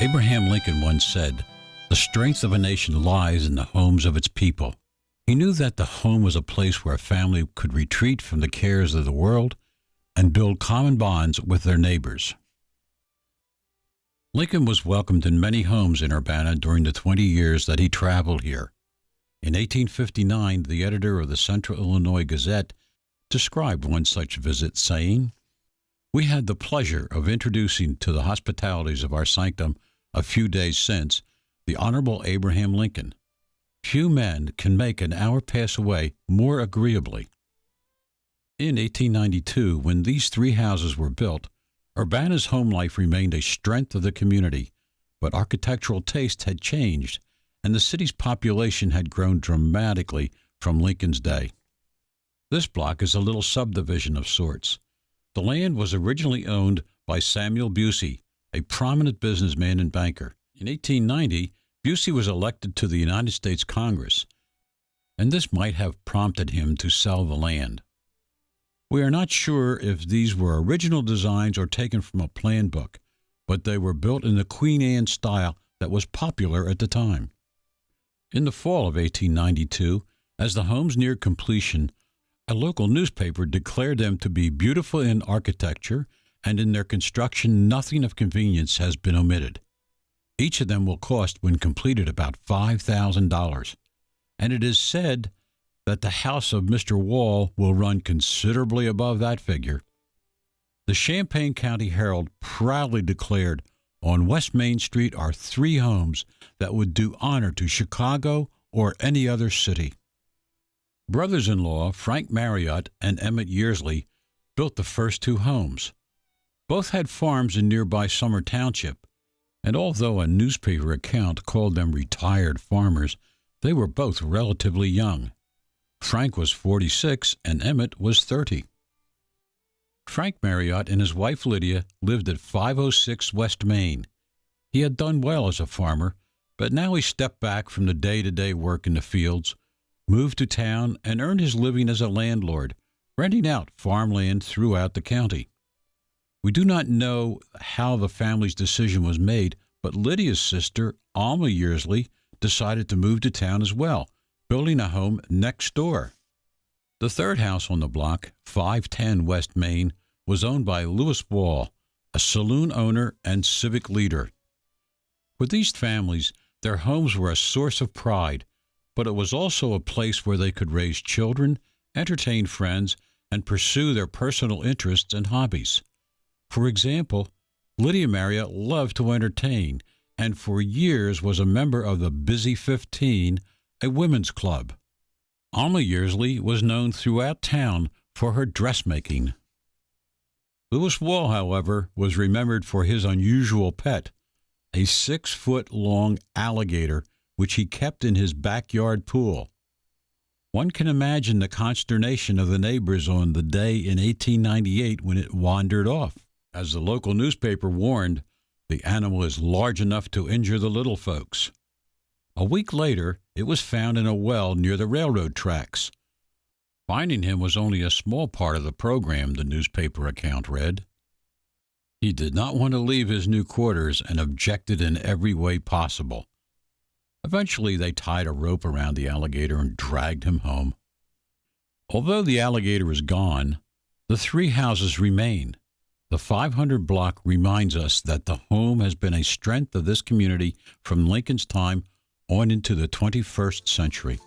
Abraham Lincoln once said, "The strength of a nation lies in the homes of its people." He knew that the home was a place where a family could retreat from the cares of the world and build common bonds with their neighbors. Lincoln was welcomed in many homes in Urbana during the 20 years that he traveled here. In 1859, the editor of the Central Illinois Gazette described one such visit, saying, "We had the pleasure of introducing to the hospitalities of our sanctum a few days since the Honorable Abraham Lincoln. Few men can make an hour pass away more agreeably." In 1892, when these three houses were built, Urbana's home life remained a strength of the community, but architectural taste had changed, and the city's population had grown dramatically from Lincoln's day. This block is a little subdivision of sorts. The land was originally owned by Samuel Busey, a prominent businessman and banker. In 1890, Busey was elected to the United States Congress, and this might have prompted him to sell the land. We are not sure if these were original designs or taken from a plan book, but they were built in the Queen Anne style that was popular at the time. In the fall of 1892, as the homes neared completion, a local newspaper declared them to be beautiful in architecture, and in their construction nothing of convenience has been omitted. Each of them will cost, when completed, about $5,000, and it is said that the house of Mr. Wahl will run considerably above that figure. The Champaign County Herald proudly declared, "On West Main Street are three homes that would do honor to Chicago or any other city." Brothers-in-law Frank Marriott and Emmett Yersley built the first two homes. Both had farms in nearby Summer Township, and although a newspaper account called them retired farmers, they were both relatively young. Frank was 46 and Emmett was 30. Frank Marriott and his wife Lydia lived at 506 West Main. He had done well as a farmer, but now he stepped back from the day-to-day work in the fields, moved to town, and earned his living as a landlord, renting out farmland throughout the county. We do not know how the family's decision was made, but Lydia's sister, Alma Yersley, decided to move to town as well, building a home next door. The third house on the block, 510 West Main, was owned by Louis Wahl, a saloon owner and civic leader. For these families, their homes were a source of pride, but it was also a place where they could raise children, entertain friends, and pursue their personal interests and hobbies. For example, Lydia Marriott loved to entertain, and for years was a member of the Busy 15, a women's club. Alma Yersley was known throughout town for her dressmaking. Louis Wahl, however, was remembered for his unusual pet, a 6-foot-long alligator which he kept in his backyard pool. One can imagine the consternation of the neighbors on the day in 1898 when it wandered off. As the local newspaper warned, the animal is large enough to injure the little folks. A week later, it was found in a well near the railroad tracks. Finding him was only a small part of the program, the newspaper account read. He did not want to leave his new quarters and objected in every way possible. Eventually, they tied a rope around the alligator and dragged him home. Although the alligator is gone, the three houses remain. The 500 block reminds us that the home has been a strength of this community from Lincoln's time on into the 21st century.